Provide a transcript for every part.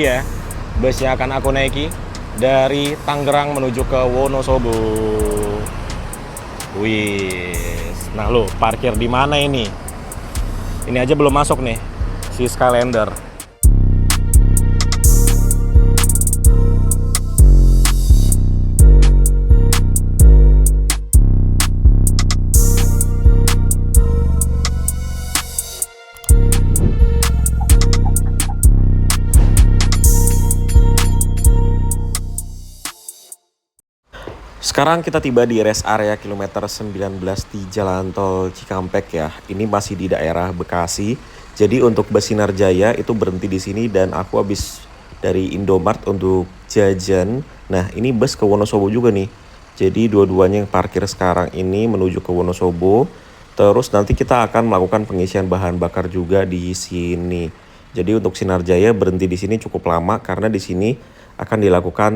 Ya, bus yang akan aku naiki dari Tangerang menuju ke Wonosobo. Wih, nah lo parkir di mana ini? Ini aja belum masuk nih, si Skylander. Sekarang kita tiba di rest area kilometer 19 di Jalan Tol Cikampek ya. Ini masih di daerah Bekasi. Jadi untuk bus Sinar Jaya itu berhenti di sini dan aku habis dari Indomart untuk jajan. Nah, ini bus ke Wonosobo juga nih. Jadi dua-duanya yang parkir sekarang ini menuju ke Wonosobo. Terus nanti kita akan melakukan pengisian bahan bakar juga di sini. Jadi untuk Sinar Jaya berhenti di sini cukup lama karena di sini akan dilakukan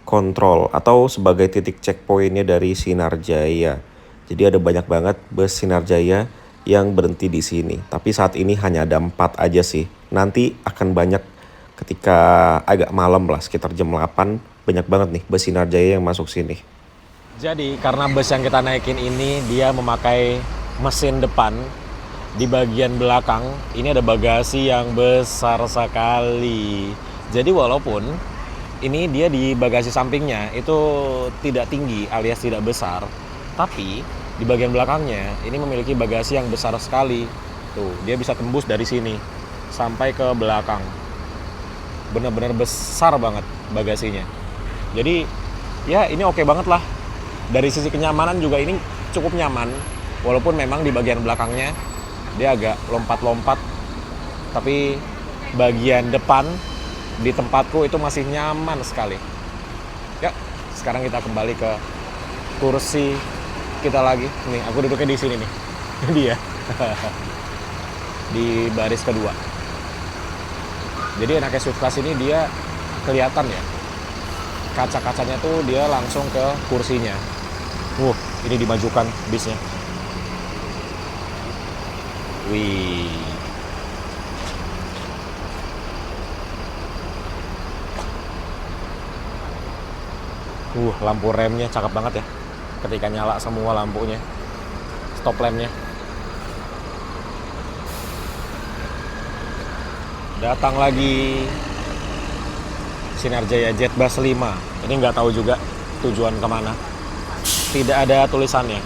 kontrol atau sebagai titik checkpointnya dari Sinar Jaya. Jadi ada banyak banget bus Sinar Jaya yang berhenti di sini. Tapi saat ini hanya ada 4 aja sih. Nanti akan banyak ketika agak malam lah, sekitar jam 8. Banyak banget nih bus Sinar Jaya yang masuk sini. Jadi karena bus yang kita naikin ini dia memakai mesin depan, di bagian belakang ini ada bagasi yang besar sekali. Jadi walaupun ini dia di bagasi sampingnya itu tidak tinggi alias tidak besar, tapi di bagian belakangnya ini memiliki bagasi yang besar sekali. Tuh, dia bisa tembus dari sini sampai ke belakang. Benar-benar besar banget bagasinya. Jadi ya ini oke banget lah. Dari sisi kenyamanan juga ini cukup nyaman. Walaupun memang di bagian belakangnya dia agak lompat-lompat, tapi bagian depan di tempatku itu masih nyaman sekali. Ya, sekarang kita kembali ke kursi kita lagi. Nih, aku duduknya di sini nih. Ini dia. Di baris kedua. Jadi enaknya Swift Class ini dia kelihatan ya. Kaca-kacanya tuh dia langsung ke kursinya. Ini dimajukan bisnya. Wih. Lampu remnya cakep banget ya. Ketika nyala semua lampunya. Stop lampnya. Datang lagi Sinar Jaya Jetbus 5. Ini nggak tahu juga tujuan kemana. Tidak ada tulisannya.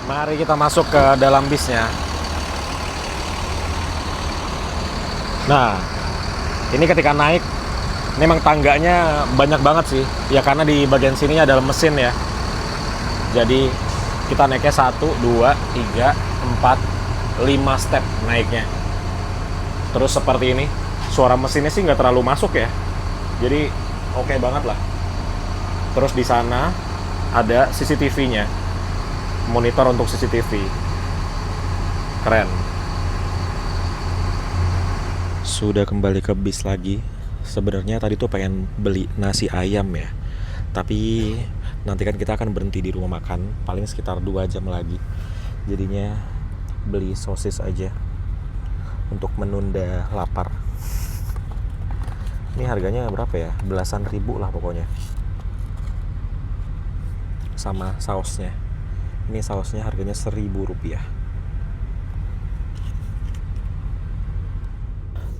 Mari kita masuk ke dalam bisnya. Nah, ini ketika naik, memang tangganya banyak banget sih. Ya karena di bagian sininya ada mesin ya. Jadi kita naiknya 1, 2, 3, 4, 5 step naiknya. Terus seperti ini, suara mesinnya sih nggak terlalu masuk ya. Jadi oke banget lah. Terus di sana ada CCTV-nya. Monitor untuk CCTV. Keren. Sudah kembali ke bis lagi. Sebenarnya tadi tuh pengen beli nasi ayam ya. Tapi nanti kan kita akan berhenti di rumah makan, paling sekitar 2 jam lagi. Jadinya beli sosis aja untuk menunda lapar. Ini harganya berapa ya? Belasan ribu lah pokoknya. Sama sausnya. Ini sausnya harganya Rp1.000.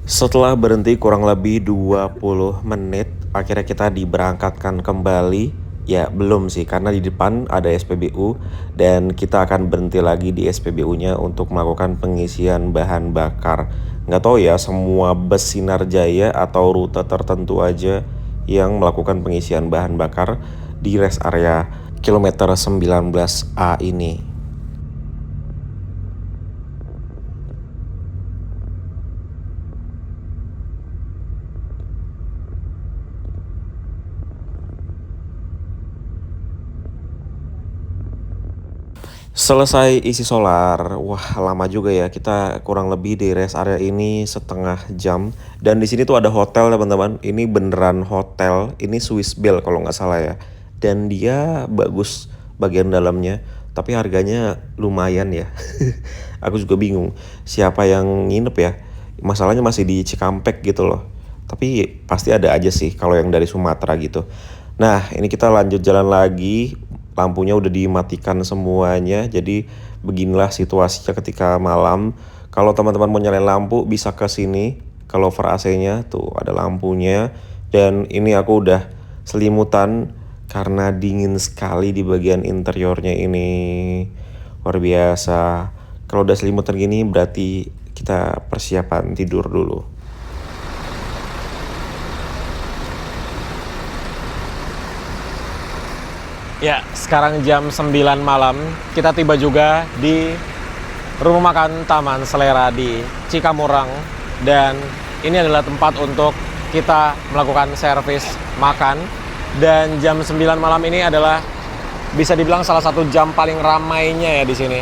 Setelah berhenti kurang lebih 20 menit, akhirnya kita diberangkatkan kembali. Ya belum sih, karena di depan ada SPBU dan kita akan berhenti lagi di SPBU-nya untuk melakukan pengisian bahan bakar. Nggak tahu ya, semua bus Sinar Jaya atau rute tertentu aja yang melakukan pengisian bahan bakar di rest area kilometer 19A ini. Selesai isi solar, wah lama juga ya. Kita kurang lebih di rest area ini setengah jam. Dan di sini tuh ada hotel teman-teman. Ini beneran hotel. Ini Swiss Bell kalau nggak salah ya. Dan dia bagus bagian dalamnya, tapi harganya lumayan ya. Aku juga bingung siapa yang nginep ya. Masalahnya masih di Cikampek gitu loh. Tapi pasti ada aja sih kalau yang dari Sumatera gitu. Nah, ini kita lanjut jalan lagi. Lampunya udah dimatikan semuanya. Jadi beginilah situasinya ketika malam. Kalau teman-teman mau nyalain lampu bisa ke sini. Kalau over AC-nya tuh ada lampunya. Dan ini aku udah selimutan karena dingin sekali di bagian interiornya ini. Luar biasa. Kalau udah selimutan gini berarti kita persiapan tidur dulu. Ya, sekarang jam 9 malam, kita tiba juga di rumah makan Taman Selera di Cikamurang. Dan ini adalah tempat untuk kita melakukan servis makan. Dan jam 9 malam ini adalah bisa dibilang salah satu jam paling ramainya ya di sini.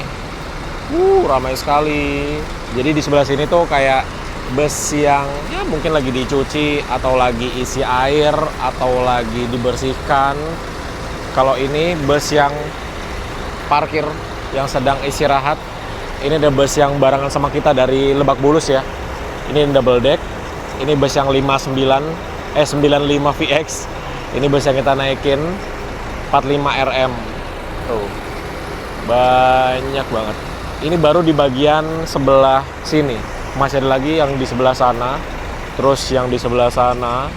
Ramai sekali. Jadi di sebelah sini tuh kayak bus yang ya mungkin lagi dicuci atau lagi isi air atau lagi dibersihkan. Kalau ini bus yang parkir, yang sedang istirahat. Ini ada bus yang barengan sama kita dari Lebak Bulus ya. Ini double deck. Ini bus yang 95 VX. Ini bus yang kita naikin 45 RM. Tuh. Banyak banget. Ini baru di bagian sebelah sini. Masih ada lagi yang di sebelah sana. Terus yang di sebelah sana.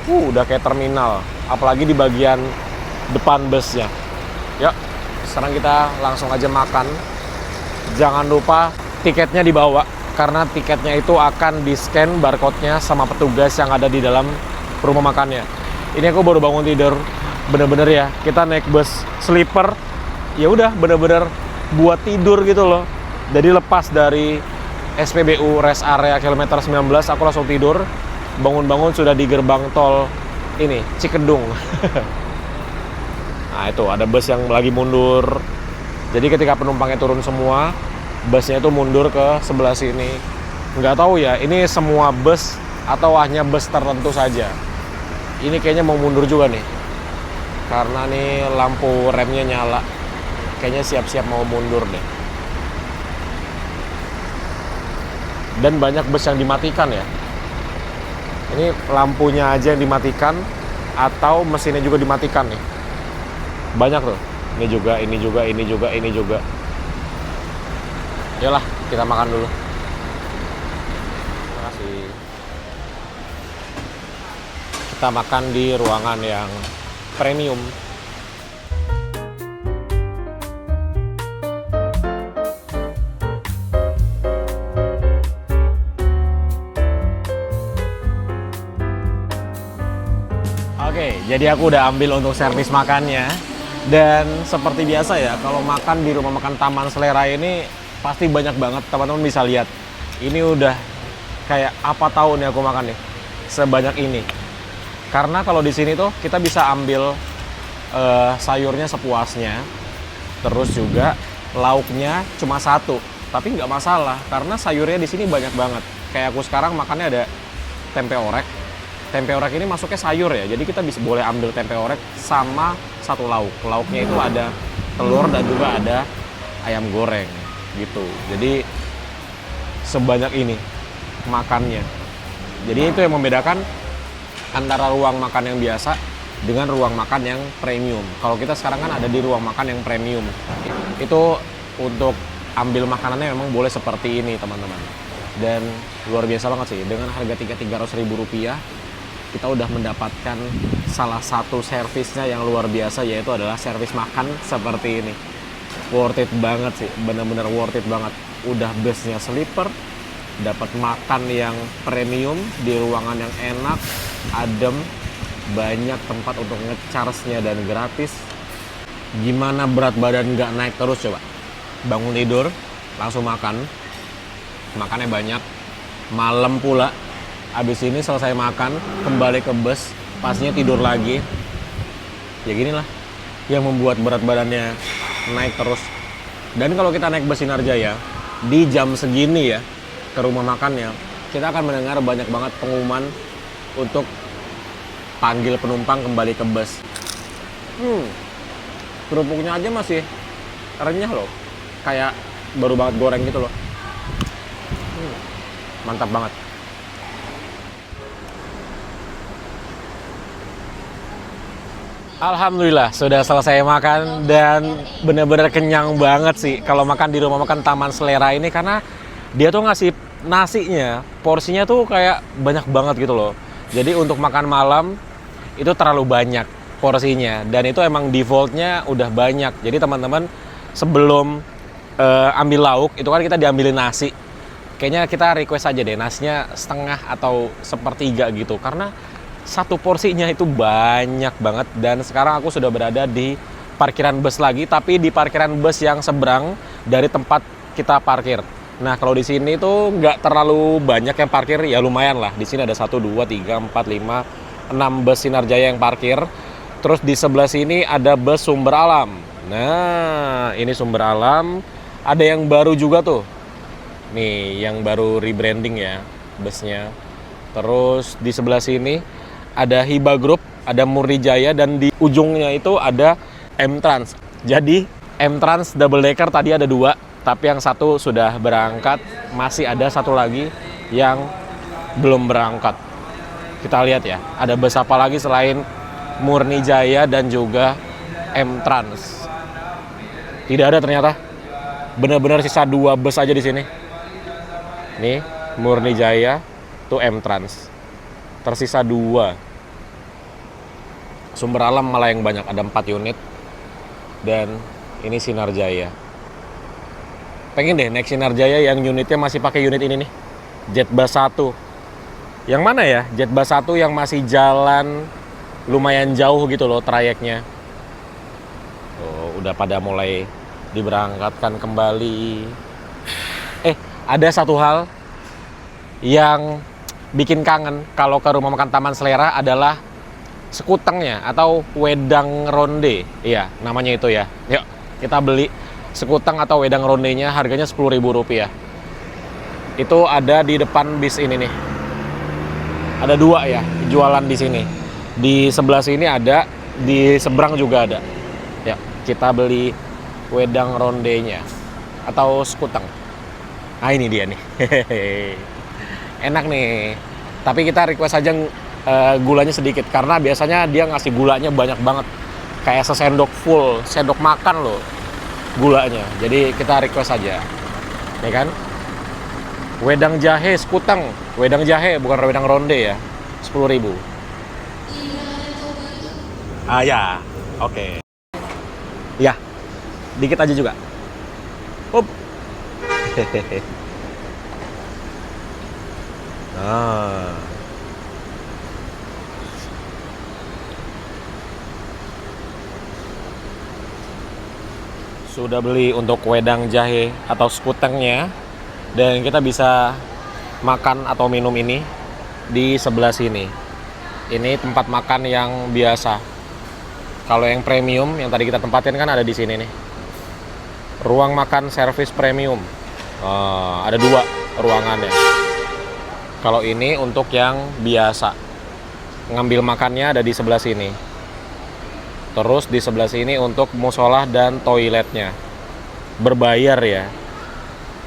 Udah kayak terminal. Apalagi di bagian depan busnya. Yuk, sekarang kita langsung aja makan. Jangan lupa tiketnya dibawa, karena tiketnya itu akan di-scan barcode-nya sama petugas yang ada di dalam rumah makannya. Ini aku baru bangun tidur, bener-bener ya. Kita naik bus sleeper, ya udah bener-bener buat tidur gitu loh. Jadi lepas dari SPBU rest area kilometer 19, aku langsung tidur. Bangun-bangun sudah di gerbang tol ini, Cikedung. Nah itu ada bus yang lagi mundur. Jadi ketika penumpangnya turun semua, busnya itu mundur ke sebelah sini. Nggak tahu ya, ini semua bus atau hanya bus tertentu saja. Ini kayaknya mau mundur juga nih. Karena nih lampu remnya nyala. Kayaknya siap-siap mau mundur deh. Dan banyak bus yang dimatikan ya. Ini lampunya aja yang dimatikan atau mesinnya juga dimatikan nih. Banyak tuh. Ini juga, ini juga, ini juga, ini juga. Yalah, kita makan dulu. Terima kasih. Kita makan di ruangan yang premium. Oke, jadi aku udah ambil untuk servis makannya. Dan seperti biasa ya, kalau makan di rumah makan Taman Selera ini pasti banyak banget, teman-teman bisa lihat. Ini udah kayak apa tahun ya aku makan nih, sebanyak ini. Karena kalau di sini tuh kita bisa ambil sayurnya sepuasnya, terus juga lauknya cuma satu, tapi nggak masalah karena sayurnya di sini banyak banget. Kayak aku sekarang makannya ada tempe orek. Tempe orek ini masuknya sayur ya, jadi kita bisa boleh ambil tempe orek sama satu lauk. Lauknya itu ada telur dan juga ada ayam goreng gitu. Jadi sebanyak ini makannya. Jadi itu yang membedakan antara ruang makan yang biasa dengan ruang makan yang premium. Kalau kita sekarang kan ada di ruang makan yang premium. Itu untuk ambil makanannya memang boleh seperti ini teman-teman. Dan luar biasa banget sih, dengan harga tiket Rp300.000 kita udah mendapatkan salah satu servisnya yang luar biasa, yaitu adalah servis makan seperti ini. Worth it banget sih, bener-bener worth it banget. Udah busnya sleeper, dapat makan yang premium di ruangan yang enak, adem, banyak tempat untuk nge-charge-nya dan gratis. Gimana berat badan nggak naik terus coba? Bangun tidur, langsung makan, makannya banyak, malam pula. Abis ini selesai makan, kembali ke bus, pastinya tidur lagi. Ya ginilah yang membuat berat badannya naik terus. Dan kalau kita naik bus Sinarjaya di jam segini ya ke rumah makannya, kita akan mendengar banyak banget pengumuman untuk panggil penumpang kembali ke bus. Kerupuknya aja masih renyah loh, kayak baru banget goreng gitu loh. Mantap banget. Alhamdulillah sudah selesai makan dan bener-bener kenyang banget sih kalau makan di rumah makan Taman Selera ini, karena dia tuh ngasih nasinya, porsinya tuh kayak banyak banget gitu loh. Jadi untuk makan malam itu terlalu banyak porsinya, dan itu emang defaultnya udah banyak. Jadi teman-teman sebelum ambil lauk itu kan kita diambilin nasi. Kayaknya kita request aja deh nasinya setengah atau sepertiga gitu, karena satu porsinya itu banyak banget. Dan sekarang aku sudah berada di parkiran bus lagi, tapi di parkiran bus yang seberang dari tempat kita parkir. Nah, kalau di sini tuh nggak terlalu banyak yang parkir, ya lumayan lah. Di sini ada 1, 2, 3, 4, 5, 6 bus Sinar Jaya yang parkir. Terus di sebelah sini ada bus Sumber Alam. Nah, ini Sumber Alam. Ada yang baru juga tuh. Nih, yang baru rebranding ya busnya. Terus di sebelah sini ada Hiba Group, ada Murni Jaya, dan di ujungnya itu ada M-Trans. Jadi M-Trans double decker tadi ada 2, tapi yang satu sudah berangkat, masih ada satu lagi yang belum berangkat. Kita lihat ya, ada bus apa lagi selain Murni Jaya dan juga M-Trans. Tidak ada ternyata. Benar-benar sisa 2 bus aja di sini. Nih, Murni Jaya, tuh M-Trans. Tersisa 2. Sumber Alam malah yang banyak, ada 4 unit. Dan ini Sinar Jaya. Pengen deh naik Sinar Jaya yang unitnya masih pakai unit ini nih, Jetbus 1. Yang mana ya? Jetbus 1 yang masih jalan lumayan jauh gitu loh trayeknya. Oh, udah pada mulai diberangkatkan kembali. Ada satu hal yang bikin kangen kalau ke rumah makan Taman Selera adalah sekutengnya atau wedang ronde. Iya, namanya itu ya. Yuk, kita beli sekuteng atau wedang rondenya, harganya Rp10.000. Itu ada di depan bis ini nih. Ada 2 ya, jualan di sini. Di sebelah sini ada, di seberang juga ada. Ya, kita beli wedang rondenya atau sekuteng. Nah, ini dia nih. Enak nih. Tapi kita request aja gulanya sedikit, karena biasanya dia ngasih gulanya banyak banget, kayak sesendok full, sendok makan loh gulanya. Jadi kita request aja, ya kan? Wedang jahe sekuteng, wedang jahe bukan wedang ronde ya, 10.000. Ya, oke. Ya, dikit aja juga. Up. Nah. Sudah beli untuk wedang jahe atau sekutengnya, dan kita bisa makan atau minum ini di sebelah sini. Ini tempat makan yang biasa. Kalau yang premium yang tadi kita tempatin kan ada di sini nih. Ruang makan servis premium. Ada 2 ruangannya. Kalau ini untuk yang biasa. Ngambil makannya ada di sebelah sini. Terus di sebelah sini untuk musola dan toiletnya. Berbayar ya.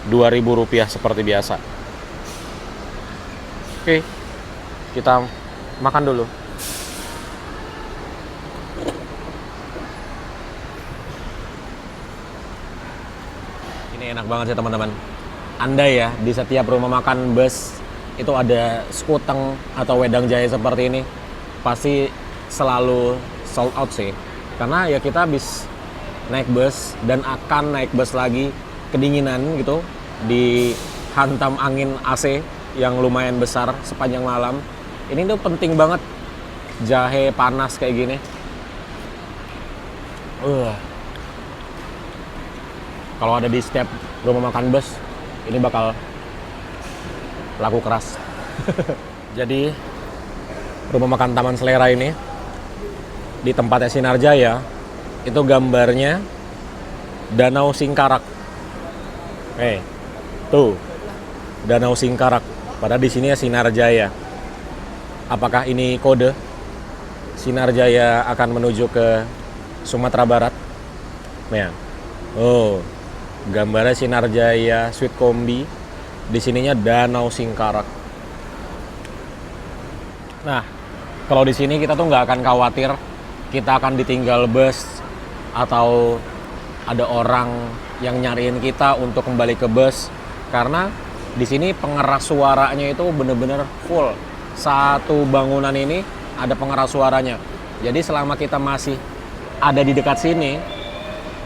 Rp2.000 seperti biasa. Oke. Kita makan dulu. Ini enak banget sih teman-teman. Andai ya di setiap rumah makan bus itu ada sekuteng atau wedang jahe seperti ini, pasti selalu sold out sih. Karena ya kita habis naik bus dan akan naik bus lagi, kedinginan gitu, dihantam angin AC yang lumayan besar sepanjang malam. Ini tuh penting banget jahe panas kayak gini. Kalau ada di setiap rumah makan bus, ini bakal laku keras. Jadi rumah makan Taman Selera ini di tempatnya Sinar Jaya itu gambarnya Danau Singkarak. Tuh Danau Singkarak. Padahal di sini ya Sinar Jaya. Apakah ini kode Sinar Jaya akan menuju ke Sumatera Barat? Men. Oh, gambarnya Sinar Jaya Sweet Kombi. Di sininya Danau Singkarak. Nah, kalau di sini kita tuh nggak akan khawatir kita akan ditinggal bus atau ada orang yang nyariin kita untuk kembali ke bus, karena di sini pengeras suaranya itu bener-bener full. Satu bangunan ini ada pengeras suaranya. Jadi selama kita masih ada di dekat sini,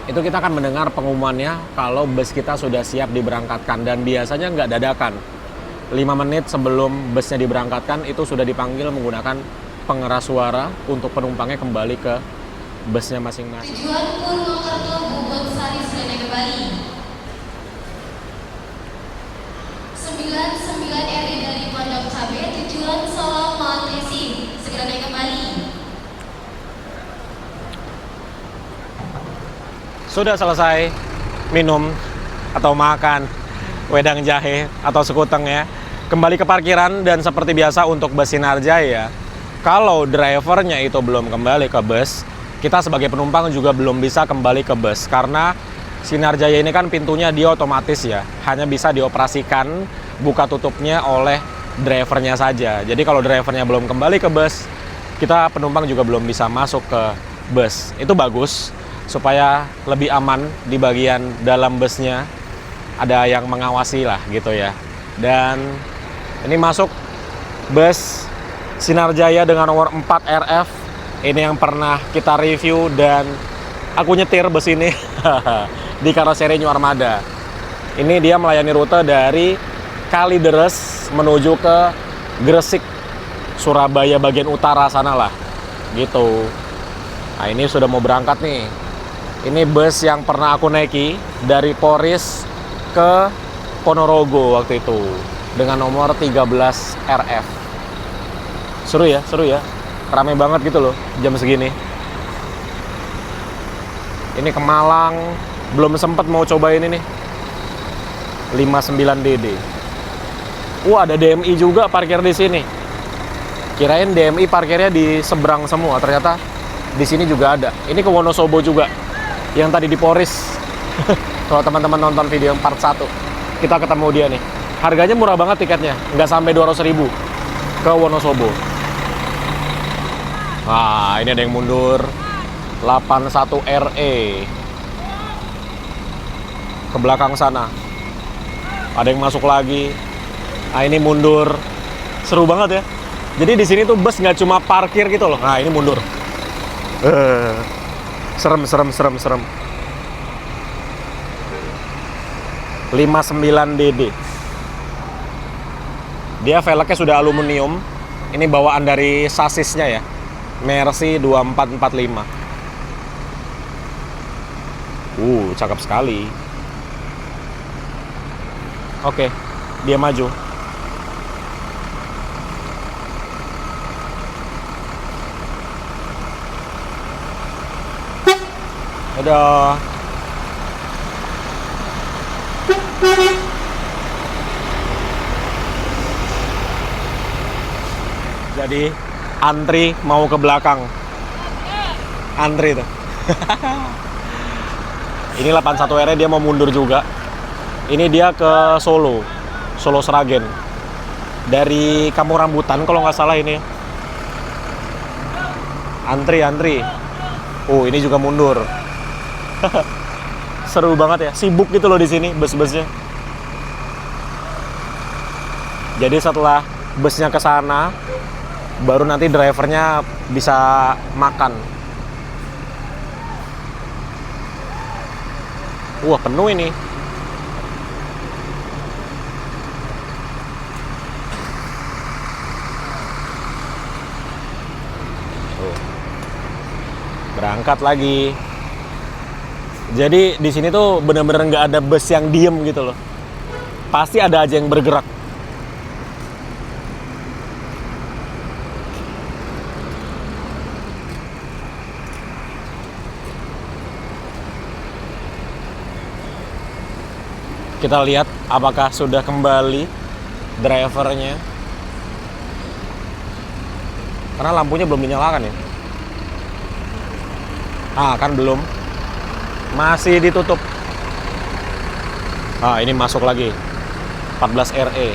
itu kita akan mendengar pengumumannya kalau bus kita sudah siap diberangkatkan, dan biasanya nggak dadakan. 5 menit sebelum busnya diberangkatkan itu sudah dipanggil menggunakan pengeras suara untuk penumpangnya kembali ke busnya masing-masing. Tujuan Purwokerto Bogor Sari sudah naik kembali. 99 RI dari Pondok Cabe tujuan Solo Maltesi segera naik kembali. Sudah selesai minum atau makan wedang jahe atau sekuteng ya, kembali ke parkiran. Dan seperti biasa untuk bus Sinar Jaya, kalau drivernya itu belum kembali ke bus, kita sebagai penumpang juga belum bisa kembali ke bus, karena Sinar Jaya ini kan pintunya dia otomatis ya, hanya bisa dioperasikan buka tutupnya oleh drivernya saja. Jadi kalau drivernya belum kembali ke bus, kita penumpang juga belum bisa masuk ke bus. Itu bagus supaya lebih aman di bagian dalam busnya, ada yang mengawasi lah gitu ya. Dan ini masuk bus Sinar Jaya dengan nomor 4 RF. Ini yang pernah kita review dan aku nyetir bus ini di Karoseri New Armada. Ini dia melayani rute dari Kalideres menuju ke Gresik, Surabaya bagian utara sana lah gitu. Nah, ini sudah mau berangkat nih. Ini bus yang pernah aku naiki dari Poris ke Ponorogo waktu itu dengan nomor 13 RF. Seru ya. Rame banget gitu loh jam segini. Ini ke Malang, belum sempet mau cobain ini nih. 59DD. Wah, ada DMI juga parkir di sini. Kirain DMI parkirnya di seberang semua, ternyata di sini juga ada. Ini ke Wonosobo juga. Yang tadi di Poris. Kalau teman-teman nonton video yang part 1, kita ketemu dia nih. Harganya murah banget tiketnya, nggak sampai 200.000 ke Wonosobo. Nah, ini ada yang mundur. 81 RE. Ke belakang sana. Ada yang masuk lagi. Nah, ini mundur. Seru banget ya. Jadi di sini tuh bus nggak cuma parkir gitu loh. Nah, ini mundur. Serem. 59DD. Dia velgnya sudah aluminium. Ini bawaan dari sasisnya ya. Mercy 2445. Cakep sekali. Oke, dia maju. Dadah. Jadi antri mau ke belakang. Antri tuh. Ini 81 R dia mau mundur juga. Ini dia ke Solo Sragen. Dari Kampung Rambutan kalau nggak salah ini. Antri. Ini juga mundur. Seru banget ya, sibuk gitu loh di sini bus-busnya. Jadi setelah busnya ke sana, baru nanti drivernya bisa makan. Wah, penuh ini. Berangkat lagi. Jadi di sini tuh bener-bener nggak ada bus yang diem gitu loh. Pasti ada aja yang bergerak. Kita lihat apakah sudah kembali drivernya. Karena lampunya belum dinyalakan ya. Kan belum. Masih ditutup. Ah, ini masuk lagi. 14 RE.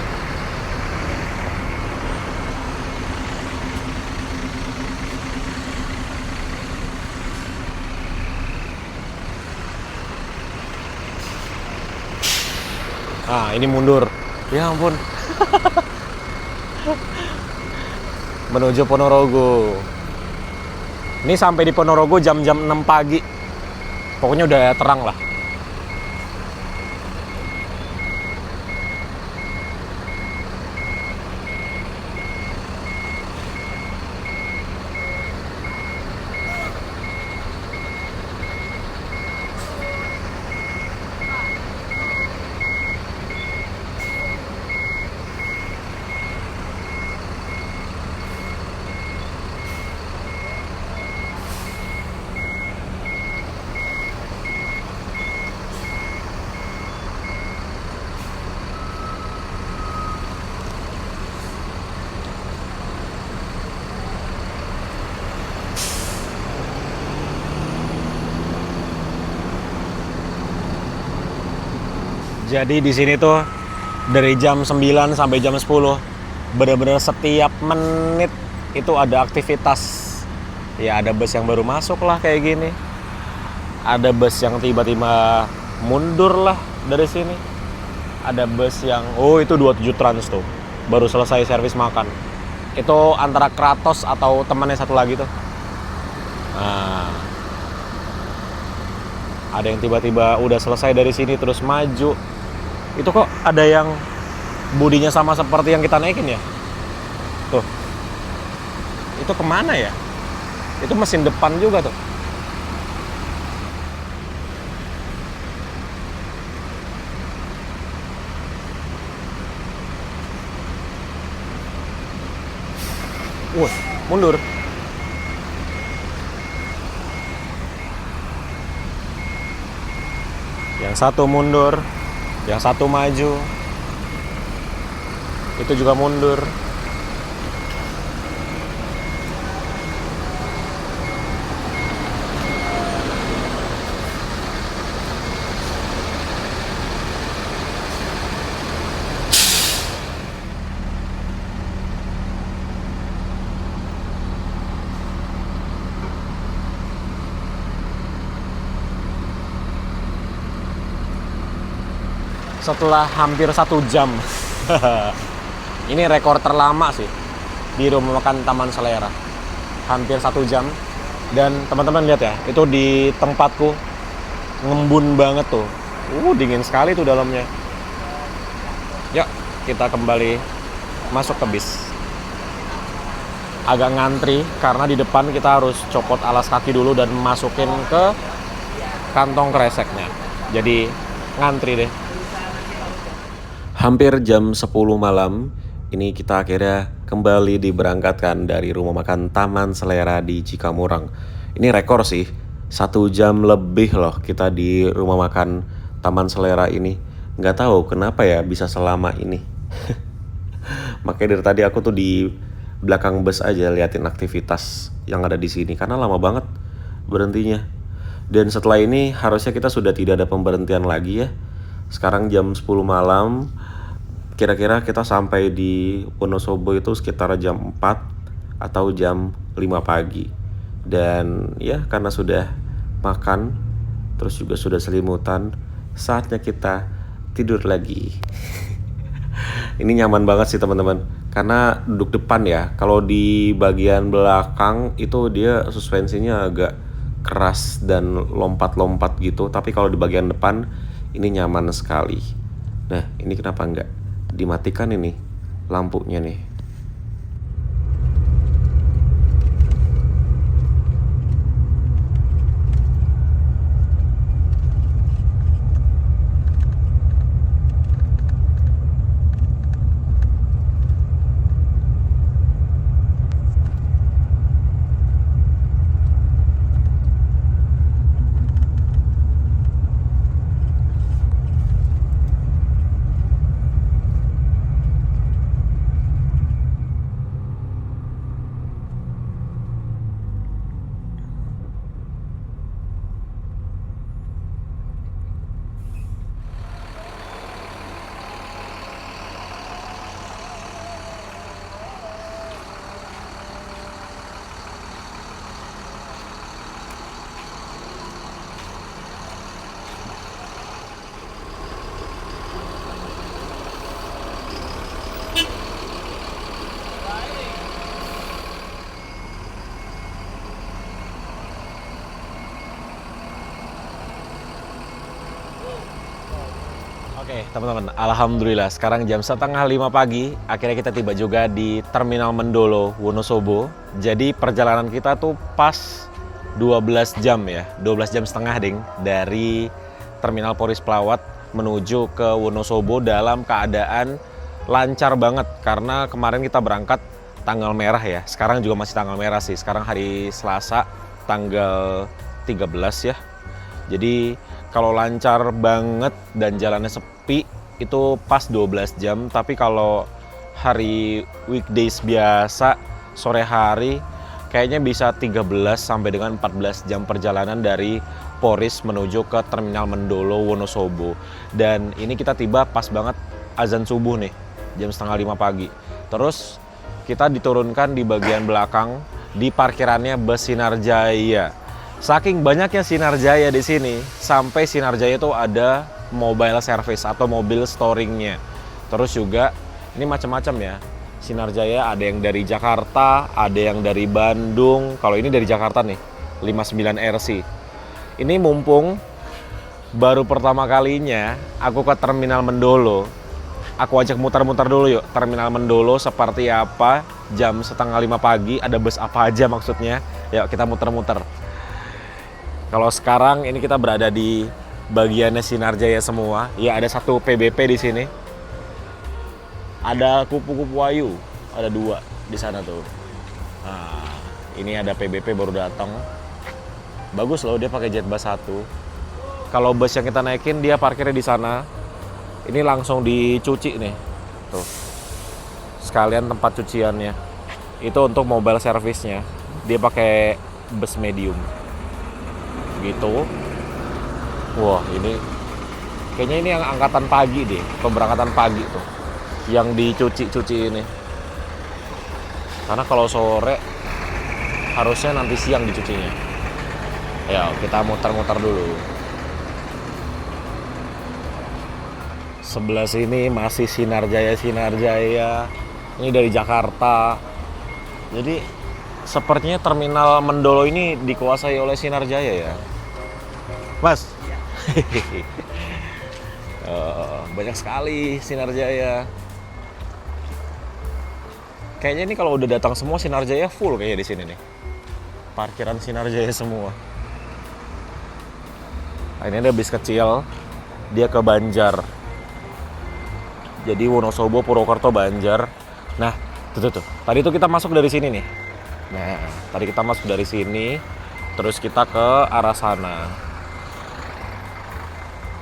Ah, ini mundur. Ya ampun. Menuju Ponorogo. Ini sampai di Ponorogo jam-jam 6 pagi. Pokoknya udah terang lah. Jadi di sini tuh dari jam 9 sampai jam 10 bener-bener setiap menit itu ada aktivitas. Ya ada bus yang baru masuk lah kayak gini. Ada bus yang tiba-tiba mundur lah dari sini. Ada bus yang, oh itu 27 Trans tuh, baru selesai servis makan. Itu antara Kratos atau temannya satu lagi tuh. Nah, ada yang tiba-tiba udah selesai dari sini terus maju. Itu kok ada yang bodinya sama seperti yang kita naikin ya? Tuh. Itu kemana ya? Itu mesin depan juga tuh. Mundur. Yang satu mundur, yang satu maju. Itu juga mundur. Setelah hampir 1 jam. Ini rekor terlama sih di rumah makan Taman Selera. Hampir 1 jam. Dan teman-teman lihat ya, itu di tempatku ngembun banget tuh. Dingin sekali tuh dalamnya. Yuk, kita kembali masuk ke bis. Agak ngantri karena di depan kita harus copot alas kaki dulu dan masukin ke kantong kreseknya. Jadi ngantri deh. Hampir jam 10 malam, ini kita akhirnya kembali diberangkatkan dari rumah makan Taman Selera di Cikamurang. Ini rekor sih, 1 jam lebih loh kita di rumah makan Taman Selera ini. Nggak tahu kenapa ya bisa selama ini. Makanya dari tadi aku tuh di belakang bus aja liatin aktivitas yang ada di sini, karena lama banget berhentinya. Dan setelah ini harusnya kita sudah tidak ada pemberhentian lagi ya. Sekarang jam 10 malam, kira-kira kita sampai di Wonosobo itu sekitar jam 4 atau jam 5 pagi. Dan ya karena sudah makan, terus juga sudah selimutan, saatnya kita tidur lagi. Ini nyaman banget sih teman-teman, karena duduk depan ya. Kalau di bagian belakang itu dia suspensinya agak keras dan lompat-lompat gitu. Tapi kalau di bagian depan ini nyaman sekali. Nah, ini kenapa enggak dimatikan ini lampunya nih? Oke, teman-teman, alhamdulillah sekarang jam 4:30 pagi, akhirnya kita tiba juga di Terminal Mendolo, Wonosobo. Jadi perjalanan kita tuh pas 12 jam ya, 12 jam setengah ding, dari Terminal Poris Pelawat menuju ke Wonosobo dalam keadaan lancar banget. Karena kemarin kita berangkat tanggal merah ya, sekarang juga masih tanggal merah sih, sekarang hari Selasa tanggal 13 ya. Jadi kalau lancar banget dan jalannya sepi itu pas 12 jam. Tapi kalau hari weekdays biasa sore hari kayaknya bisa 13 sampai dengan 14 jam perjalanan dari Poris menuju ke Terminal Mendolo Wonosobo. Dan ini kita tiba pas banget azan subuh nih, jam 4:30 pagi. Terus kita diturunkan di bagian belakang di parkirannya bus Sinarjaya. Saking banyaknya Sinarjaya di sini, sampai Sinarjaya itu ada mobile service atau mobil storingnya. Terus juga ini macam-macam ya. Sinarjaya ada yang dari Jakarta, ada yang dari Bandung. Kalau ini dari Jakarta nih, 59 RC. Ini mumpung baru pertama kalinya aku ke Terminal Mendolo. Aku ajak muter-muter dulu yuk, Terminal Mendolo seperti apa, jam 4:30 pagi, ada bus apa aja maksudnya. Yuk kita muter-muter. Kalau sekarang ini kita berada di bagiannya Sinarjaya semua. Ya ada satu PBP di sini. Ada kupu-kupu Ayu, ada 2 di sana tuh. Nah, ini ada PBP baru datang. Bagus loh, dia pakai Jetbus 1. Kalau bus yang kita naikin dia parkirnya di sana. Ini langsung dicuci nih. Tuh. Sekalian tempat cuciannya. Itu untuk mobile service-nya. Dia pakai bus medium. Gitu. Wah, ini kayaknya ini yang angkatan pagi deh, pemberangkatan pagi tuh yang dicuci-cuci ini. Karena kalau sore harusnya nanti siang dicucinya. Ya, kita muter-muter dulu. Sebelah sini masih Sinarjaya. Ini dari Jakarta. Jadi sepertinya Terminal Mendolo ini dikuasai oleh Sinarjaya ya. Mas. Banyak sekali Sinarjaya. Kayaknya ini kalau udah datang semua Sinarjaya full kayaknya di sini nih. Parkiran Sinarjaya semua. Nah, ini ada bis kecil. Dia ke Banjar. Jadi Wonosobo, Purwokerto, Banjar. Nah, tuh. Tadi tuh kita masuk dari sini nih. Nah, tadi kita masuk dari sini, terus kita ke arah sana.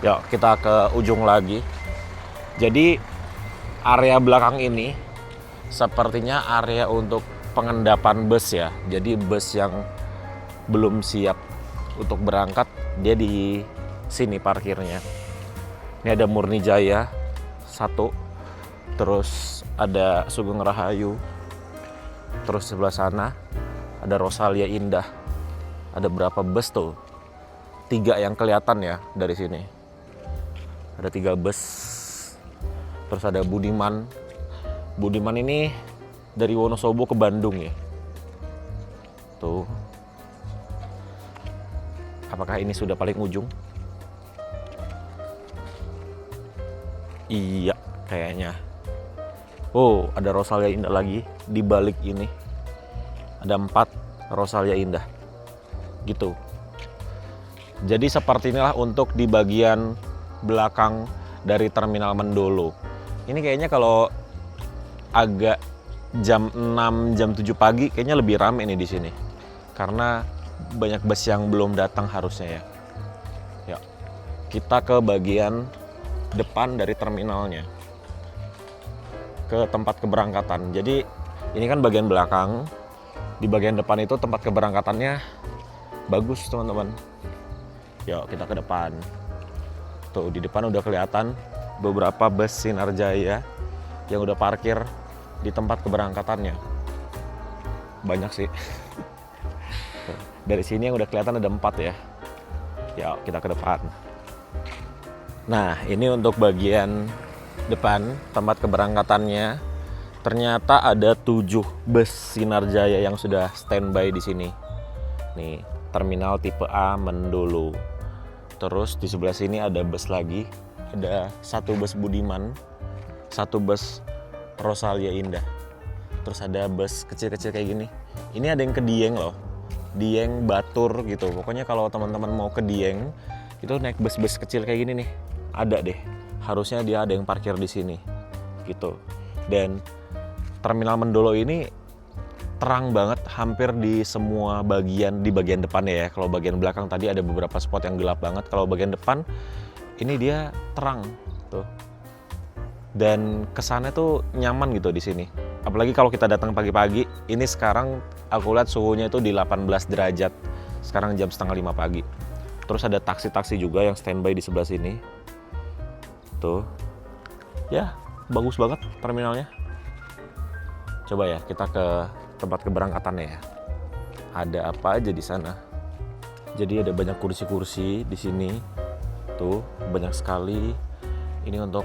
Yuk, kita ke ujung lagi. Jadi, area belakang ini sepertinya area untuk pengendapan bus ya. Jadi, bus yang belum siap untuk berangkat, dia di sini parkirnya. Ini ada Murni Jaya 1, terus ada Sugeng Rahayu. Terus sebelah sana ada Rosalia Indah. Ada berapa bus tuh? 3 yang kelihatan ya dari sini. Ada 3 bus. Terus ada Budiman. Budiman ini dari Wonosobo ke Bandung ya. Tuh. Apakah ini sudah paling ujung? Iya, kayaknya. Oh, ada Rosalia Indah lagi di balik ini. Ada 4 Rosalia Indah. Gitu. Jadi seperti inilah untuk di bagian belakang dari Terminal Mendolo. Ini kayaknya kalau agak jam 6, jam 7 pagi kayaknya lebih ramai nih di sini. Karena banyak bus yang belum datang harusnya ya. Ya. Kita ke bagian depan dari terminalnya. Ke tempat keberangkatan. Jadi ini kan bagian belakang. Di bagian depan itu tempat keberangkatannya bagus teman-teman. Yuk kita ke depan. Tuh di depan udah kelihatan beberapa bus Sinarjaya yang udah parkir di tempat keberangkatannya. Banyak sih. Dari sini yang udah kelihatan ada 4 ya. Yuk kita ke depan. Nah ini untuk bagian depan tempat keberangkatannya. Ternyata ada 7 bus Sinarjaya yang sudah standby di sini. Nih, terminal tipe A Mendolo. Terus di sebelah sini ada bus lagi ada satu bus Budiman, satu bus Rosalia Indah. Terus ada bus kecil-kecil kayak gini. Ini ada yang ke Dieng loh. Dieng, Batur gitu. Pokoknya kalau teman-teman mau ke Dieng, itu naik bus-bus kecil kayak gini nih. Ada deh. Harusnya dia ada yang parkir di sini. Gitu. Dan Terminal Mendolo ini terang banget hampir di semua bagian, di bagian depannya ya. Kalau bagian belakang tadi ada beberapa spot yang gelap banget. Kalau bagian depan ini dia terang tuh. Dan kesannya tuh nyaman gitu di sini. Apalagi kalau kita datang pagi-pagi, ini sekarang aku lihat suhunya itu di 18 derajat. Sekarang jam setengah 5 pagi. Terus ada taksi-taksi juga yang standby di sebelah sini. Tuh. Ya, bagus banget terminalnya. Coba ya, kita ke tempat keberangkatannya ya. Ada apa aja di sana? Jadi ada banyak kursi-kursi di sini. Tuh, banyak sekali. Ini untuk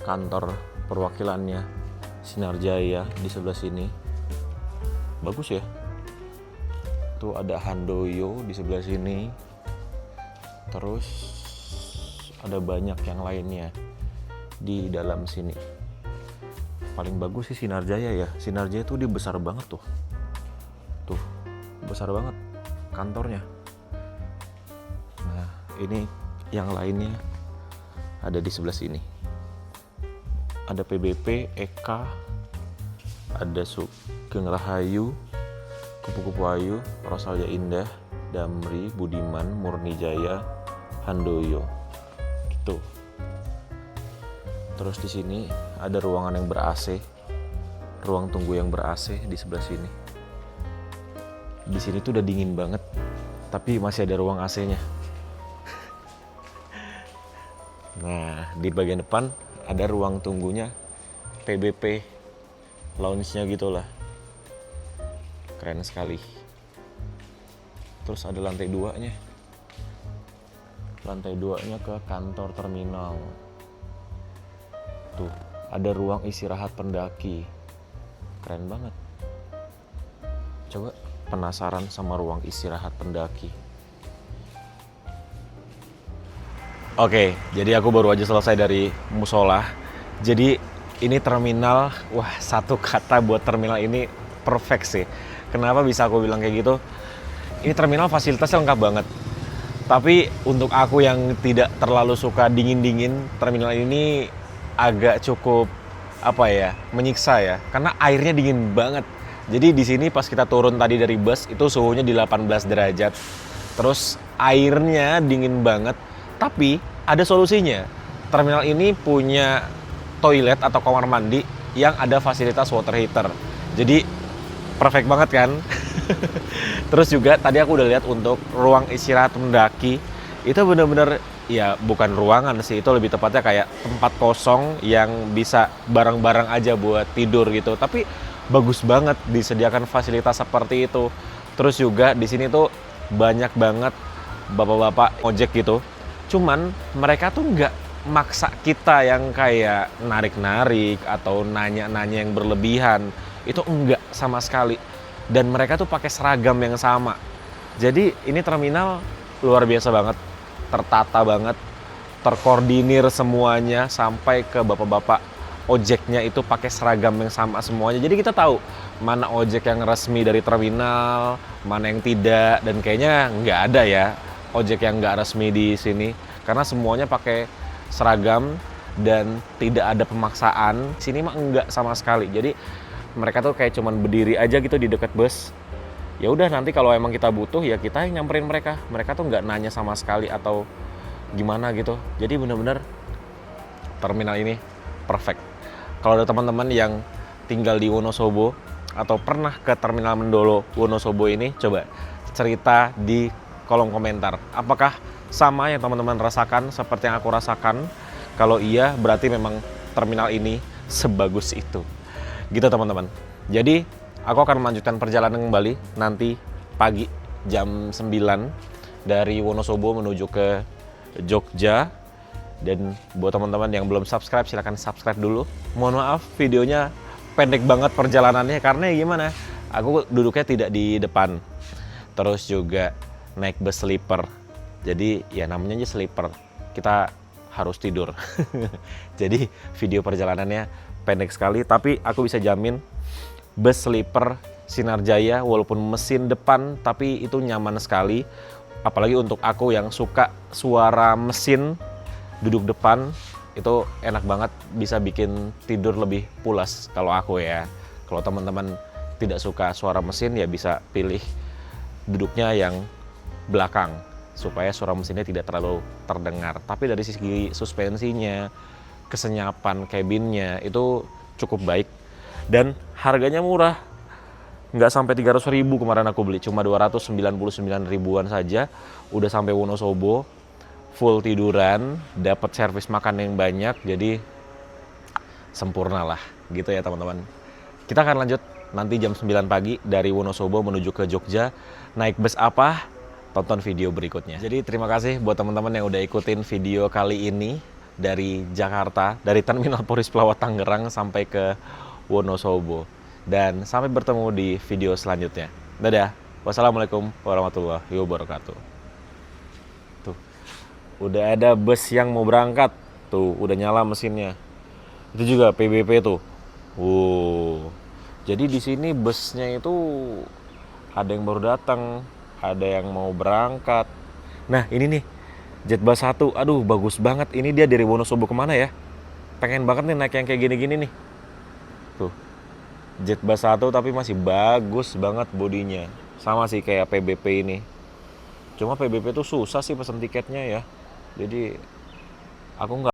kantor perwakilannya Sinar Jaya di sebelah sini. Bagus ya. Tuh ada Handoyo di sebelah sini. Terus ada banyak yang lainnya di dalam sini. Paling bagus sih Sinar Jaya ya. Sinar Jaya tuh dia besar banget tuh. Tuh, besar banget kantornya. Nah, ini yang lainnya ada di sebelah sini. Ada PBP, EKA, ada Sugeng Rahayu, Kupu-Kupu Ayu, Rosalia Indah, Damri, Budiman, Murni Jaya, Handoyo. Gitu. Terus di sini ada ruangan yang ber-AC, ruang tunggu yang ber-AC di sebelah sini. Di sini tuh udah dingin banget, tapi masih ada ruang AC-nya. Nah, di bagian depan ada ruang tunggunya PBP, lounge-nya gitulah. Keren sekali. Terus ada lantai 2-nya. Lantai 2-nya ke kantor terminal. Tuh, ada ruang istirahat pendaki. Keren banget. Coba penasaran sama ruang istirahat pendaki. Oke, jadi aku baru aja selesai dari musola. Jadi ini terminal, wah satu kata buat terminal ini perfect sih. Kenapa bisa aku bilang kayak gitu? Ini terminal fasilitasnya lengkap banget. Tapi untuk aku yang tidak terlalu suka dingin-dingin, terminal ini agak cukup menyiksa ya. Karena airnya dingin banget. Jadi di sini pas kita turun tadi dari bus itu suhunya di 18 derajat. Terus airnya dingin banget. Tapi ada solusinya. Terminal ini punya toilet atau kamar mandi yang ada fasilitas water heater. Jadi perfect banget kan? Terus juga tadi aku udah lihat untuk ruang istirahat pendaki itu bener-bener ya bukan ruangan sih, itu lebih tepatnya kayak tempat kosong yang bisa bareng-bareng aja buat tidur gitu. Tapi bagus banget disediakan fasilitas seperti itu. Terus juga di sini tuh banyak banget bapak-bapak ojek gitu. Cuman mereka tuh nggak maksa kita yang kayak narik-narik atau nanya-nanya yang berlebihan. Itu enggak sama sekali. Dan mereka tuh pakai seragam yang sama. Jadi ini terminal luar biasa banget. Tertata banget. Terkoordinir semuanya sampai ke bapak-bapak ojeknya itu pakai seragam yang sama semuanya. Jadi kita tahu mana ojek yang resmi dari terminal, mana yang tidak. Dan kayaknya nggak ada ya ojek yang nggak resmi di sini, karena semuanya pakai seragam dan tidak ada pemaksaan. Sini mah enggak sama sekali. Jadi mereka tuh kayak cuman berdiri aja gitu di dekat bus. Ya udah nanti kalau emang kita butuh ya kita yang nyamperin mereka. Mereka tuh nggak nanya sama sekali atau gimana gitu. Jadi bener-bener terminal ini perfect. Kalau ada teman-teman yang tinggal di Wonosobo atau pernah ke terminal Mendolo Wonosobo ini, coba cerita di kolom komentar. Apakah sama yang teman-teman rasakan seperti yang aku rasakan? Kalau iya, berarti memang terminal ini sebagus itu. Gitu teman-teman. Jadi, aku akan melanjutkan perjalanan kembali nanti pagi jam 9 dari Wonosobo menuju ke Jogja. Dan buat teman-teman yang belum subscribe, silahkan subscribe dulu. Mohon maaf, videonya pendek banget perjalanannya karena gimana? Aku duduknya tidak di depan. Terus juga naik bus sleeper. Jadi ya namanya aja sleeper. Kita harus tidur. Jadi video perjalanannya pendek sekali, tapi aku bisa jamin bus sleeper Sinar Jaya walaupun mesin depan tapi itu nyaman sekali. Apalagi untuk aku yang suka suara mesin duduk depan, itu enak banget, bisa bikin tidur lebih pulas kalau aku ya. Kalau teman-teman tidak suka suara mesin ya bisa pilih duduknya yang belakang supaya suara mesinnya tidak terlalu terdengar. Tapi dari segi suspensinya, kesenyapan kabinnya itu cukup baik dan harganya murah. Nggak sampai 300.000 kemarin aku beli, cuma 299 ribuan saja udah sampai Wonosobo, full tiduran, dapat servis makan yang banyak, jadi sempurna lah gitu ya teman-teman. Kita akan lanjut nanti jam 9 pagi dari Wonosobo menuju ke Jogja. Naik bus apa? Tonton video berikutnya. Jadi terima kasih buat teman-teman yang udah ikutin video kali ini dari Jakarta, dari Terminal Poris Pelawat Tangerang sampai ke Wonosobo. Dan sampai bertemu di video selanjutnya. Dadah. Wassalamualaikum warahmatullahi wabarakatuh. Tuh, udah ada bus yang mau berangkat. Tuh, udah nyala mesinnya. Itu juga PBP tuh. Jadi di sini busnya itu ada yang baru datang, ada yang mau berangkat. Nah, ini nih Jetbus 1. Aduh, bagus banget. Ini dia dari Wonosobo kemana ya? Pengen banget nih naik yang kayak gini-gini nih. Tuh. Jetbus 1 tapi masih bagus banget bodinya. Sama sih kayak PBP ini. Cuma PBP tuh susah sih pesen tiketnya ya. Jadi aku nggak